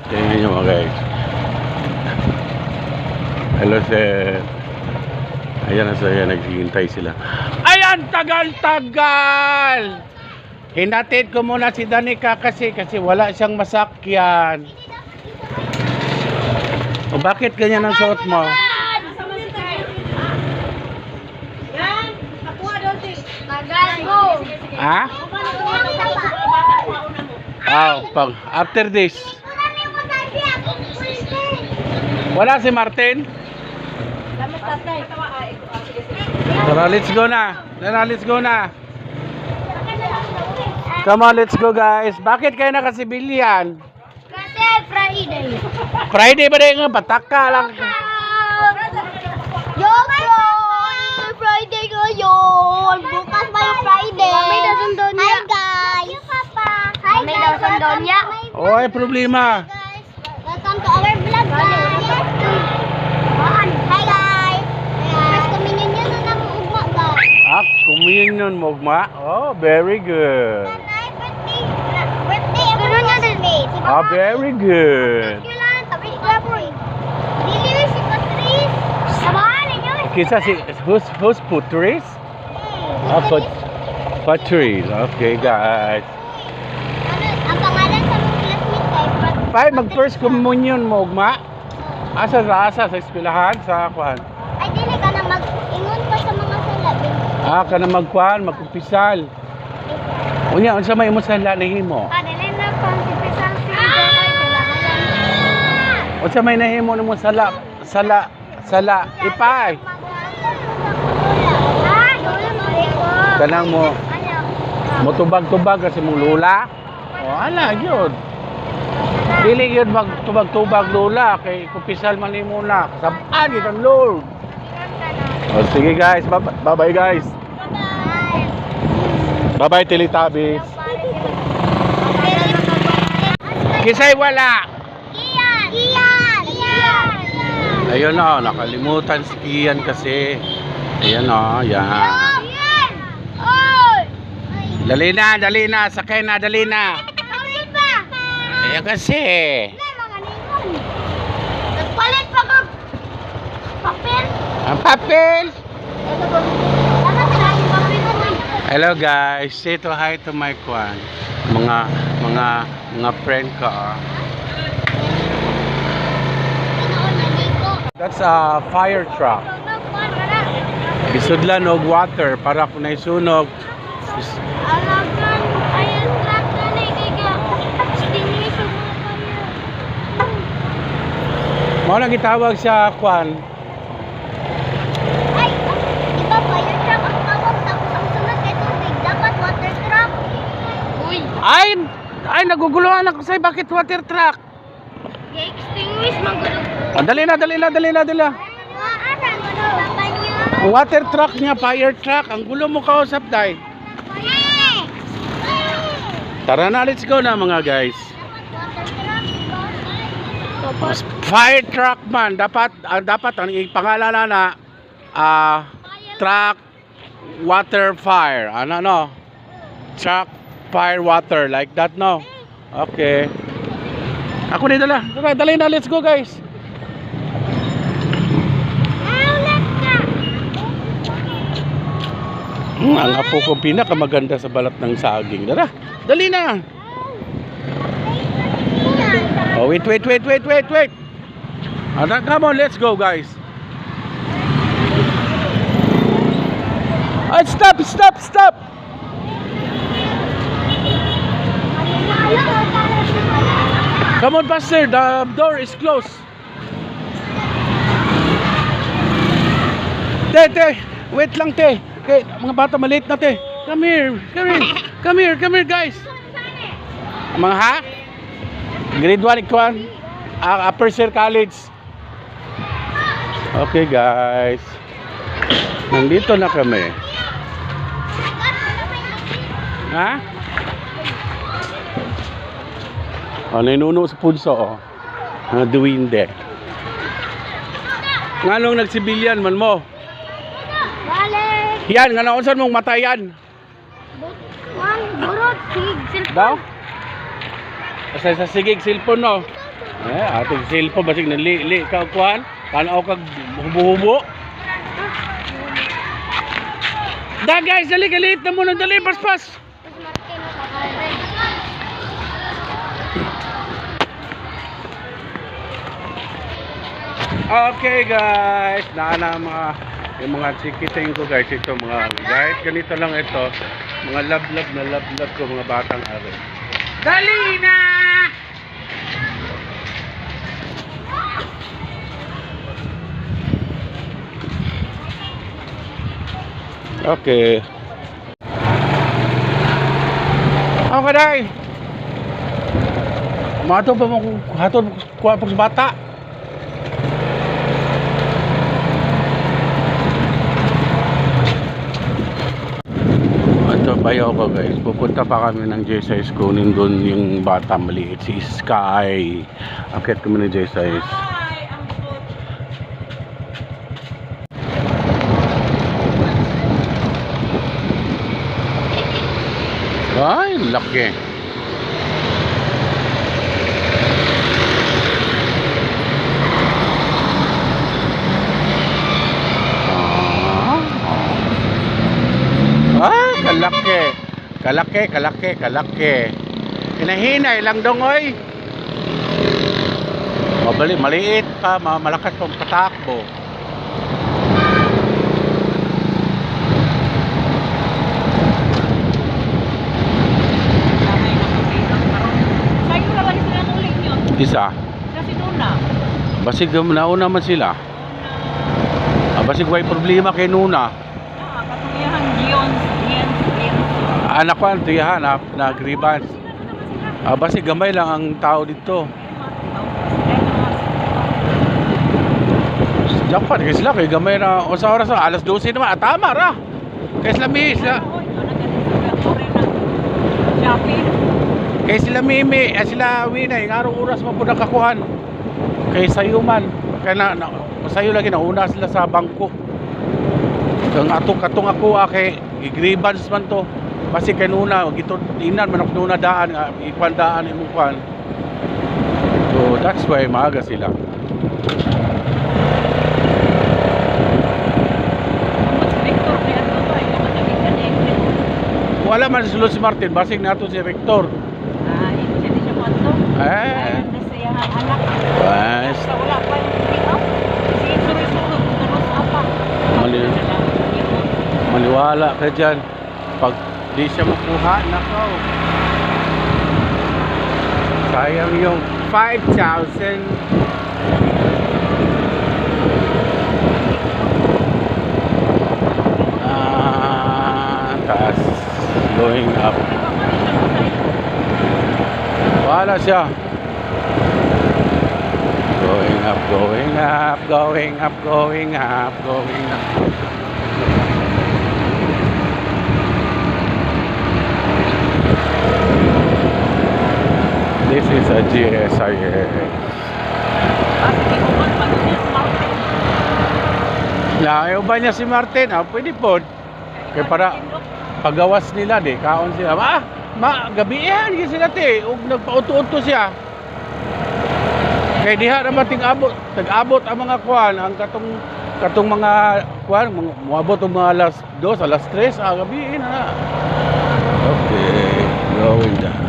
Tingnan nyo mga guys. Hello sir. Ayan na sir, naghihintay sila. Ayan, tagal-tagal! Hinatid ko muna si Danica kasi wala siyang masakyan. O bakit ganyan ang suot mo? Ha? Pag after this. Wala si Martin? Tara, let's go na. Let's go na. Come on, let's go guys. Bakit kayo nakasibilyan? Kasi Friday. Friday ba rin nga? Pataka lang. Friday ngayon. Bukas ba yung Friday? May dasundonya. Hi guys. Hi may dasundonya. Oh, ay problema. Welcome to our vlog guys. Hi guys. First communion yun na ng ugma guys. Communion mogma. Oh, very good. Birthday Very good. Kisa si who's Putris? Putris. Okay, guys. Ang pangalan sa mga classmate Pay mag first communion mogma. Asa sa eskwelahan sa kuan. ay dili ka na mag-ingon pa sa mga salabing. Kana magkuan, magkumpisal. Unya unsa may imong sala nahimo? Dili na pang-kumpisal Unsa may nahimo nimo sala ipay. Kanang mo tubag-tubag kasi mong lula. Ala gyud. Dili gyud magtubag-tubag lula kay kumpisal man nimo na. Sabaan gyud ang Lord. Sige guys, bye-bye guys. Bye-bye Teletubbies. Kisay wala. Iyan. Ayun na, nakalimutan si Kian kasi. Ayan o, yan. Dali na, sakay na, dali na. Ayan kasi. Nagpalit pa ka papel. Ang papel. Hello guys, say to hi to my kwan. Mga friend ko. That's a fire truck. Bisudlan og water para kung naisunog. Mao lang gitawag sa kwan. Ay, iba fire truck ang tawag tapos ang sunod kay tubig dapat water truck. Uy, Ay naguguluhan ako sa bakit water truck. extinguish man gulo. Dali na. Water truck niya, fire truck. Ang gulo mo kausap, day. Tara na, let's go na mga guys. Fire truck man, dapat ang ipangalanan na truck water fire. Ano? Truck fire water like that, no? Okay. Ako ni dala. Dali na, let's go guys. Ang apo ko pinakamaganda sa balat ng saging. Dali na. Oh, wait. Come on, let's go, guys. Stop. Come on, Pastor. The door is closed. Te. Wait lang, te. Okay, mga bata maliit na, te. Come here, guys. Mga ha? Grade 1 ikuan. Upper Sir College. Okay, guys. Nandito na kami. Ha? Ninuno sa punso, duwinde. Nganong nagsibilyan man mo? Yan, nga naunsan mong matayan. Burot, sigig, Daw? Sa sigig, cellphone, no? Atong cellphone basig nali ka kuan. Tanaw kag hubo-hubo. Da guys, dali galit na mo nang dali paspas. Okay guys, yung mga chikiting ko guys, ito mga guys, ganito lang ito, mga love ko mga batang ari. Dali na! Okay. Okay day. Mato pa mo hatod kuha sa bata. Ito bayaw ko guys. Pupunta pa kami ng J-Size. Kunin doon yung bata maliit si Sky. Akit kami ng J-Size. Ay, laki. Kalaki. Hinahinay lang dongoy. Maliit pa, malakas pang patakbo. Isa. Kasi Nuna. Basig nauna man sila. Basig may problema kay Nuna. Katulihan Gion. Anak ko ang tiyahan na grievance. Basig gamay lang ang tao dito. Japan kasi sila kay gamay na o sa oras alas 12 naman. Tama ra. Kay sila Kay sila Mimi, sila Winay, nga oras mo po nakakuhan. Kay sayuman, kaya sayo lagi nauna sila sa bangko. Kung katong ako kay grievance man to. Basi kay Nuna, gito inan manok Nuna daan, ipandaan imong kuan. So that's why maaga sila. Wala man sulod si Martin, basig nato si Rector. Basta wala pa yung pick-up. Sige, surusulog. Terus apa? Maniwala ka dyan. Pag di siya makuha, nakaw. Sayang yung 5,000. Taas. Going up. Wala siya. Going up. This is a GSIS. Ayaw ba niya si Martin? Pwede po. Kaya para pagawas nila kaon sila. Gabihan kasi sila ug nagpauto-uto siya. Kaya diha naman tag-abot ang mga kuan, ang katong mga kuan, muabot ang mga alas 2, alas 3, gabihin na. Okay, going down.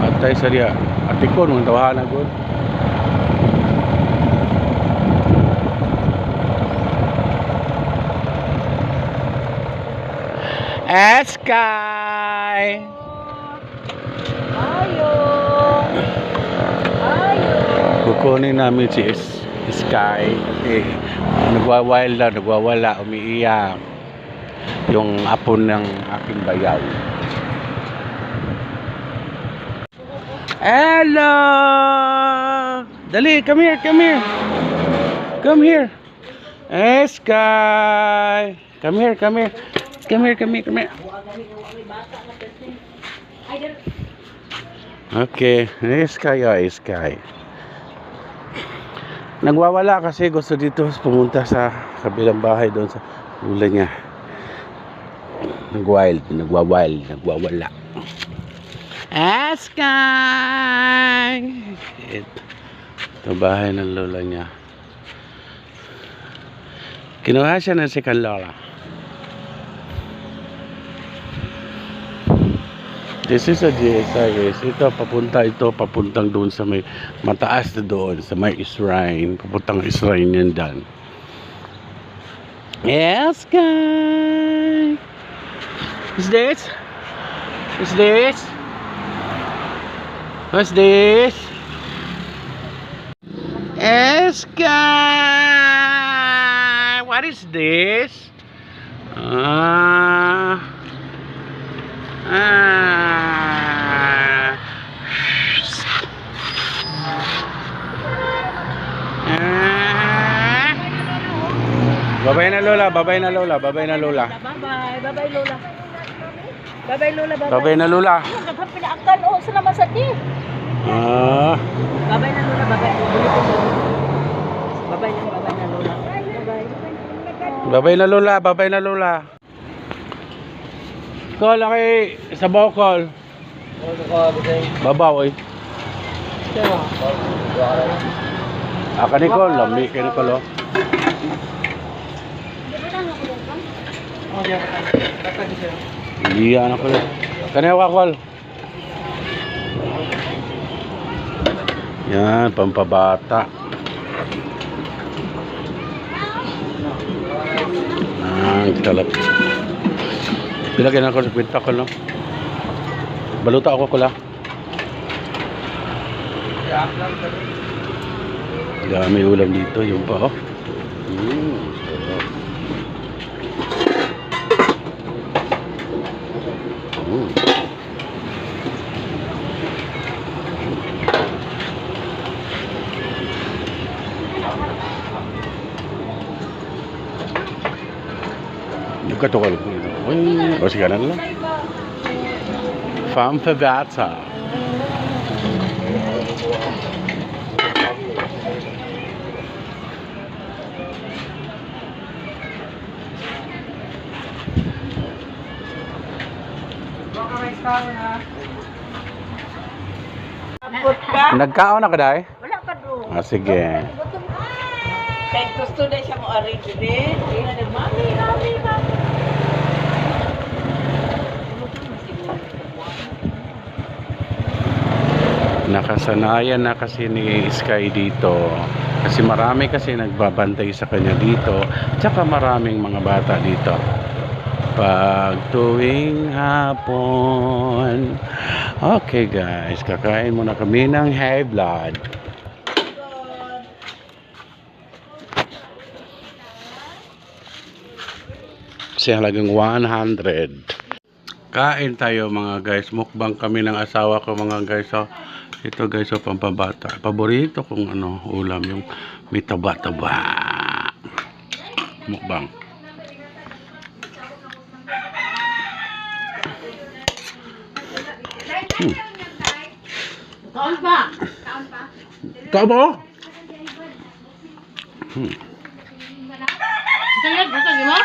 Atay sa diya, atikon mong tawahan agad. Sky! Kukunin namin si Sky kasi nagwawala, umiiyak yung apon ng aking bayaw. Hello! Dali, come here. Sky! Come here. Okay, Sky. Nagwawala kasi gusto dito pumunta sa kabilang bahay doon sa lula niya. Nagwawala. Eskay! Ito bahay ng lola niya. Kinuha siya ng second lola. This is a GSI guys. Ito papuntang doon sa may mataas na doon sa may shrine. Papuntang shrine yan dyan. Eskay! What's this? What's this? What's this? Eskay! What is this? Babay na lola, babay na lola, babay na lola. Bye-bye. Bye-bye, Lola. Bye-bye, Lola. Bye-bye. Babay na lola. Kapag pinaakan, oh, sa naman sa di. Bye-bye na, Lola. Bye-bye. Bye-bye na, Lola. Bye-bye. Babay na lola, babay na lola. Call laki sa bokol. Babaw eh. Aka ni Col, lambi kay ni Col. Iya anak ko. Kanya Col. Yan, pampabata. Talap. Bilagyan ako sa kwenta ko, no? Baluta ako kula. May ulam dito, yung pa, oh. Sarap. Nagkatukal ko. O sige na lang. Pampabata. Nagkaon na ka dahil? Wala pa doon. Sige. Kahit gusto na siya mo arrange din. Mami. Nakasanayan na kasi ni Sky dito. Kasi marami kasi nagbabantay sa kanya dito. Tsaka maraming mga bata dito. Pag tuwing hapon. Okay guys, kakain muna kami ng high blood. Kasi halagang 100. Kain tayo mga guys. Mukbang kami ng asawa ko mga guys. So, ito guys, so pampabata. Paborito kong ulam yung may taba-taba. Mukbang. Kaon pa. Tabo? Katulad, katulad mo?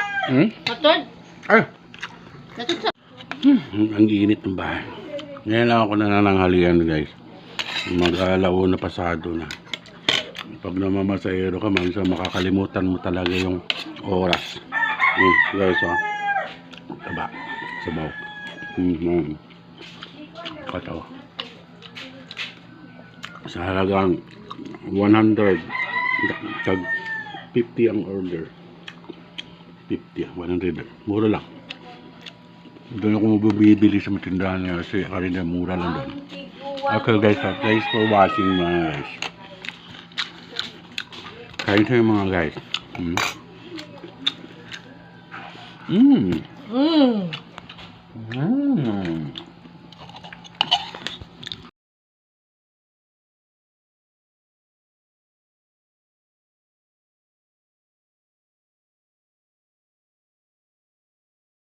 Katulad. Ay! Katulad. Ang init ng bahay. Ngayon lang ako nanananghalian guys. Mag-alauna pasado na. Pag namamasayero ka, minsan makakalimutan mo talaga yung oras. Guys, taba. Sabaw. Katawa. Sa halagang 100. Tag 50 ang order. 50, 100. Mura lang. Doon ako mabibili sa matindahan niya kasi karina mura lang doon. Okay guys, thanks for watching mga guys. Kain tayo mga guys.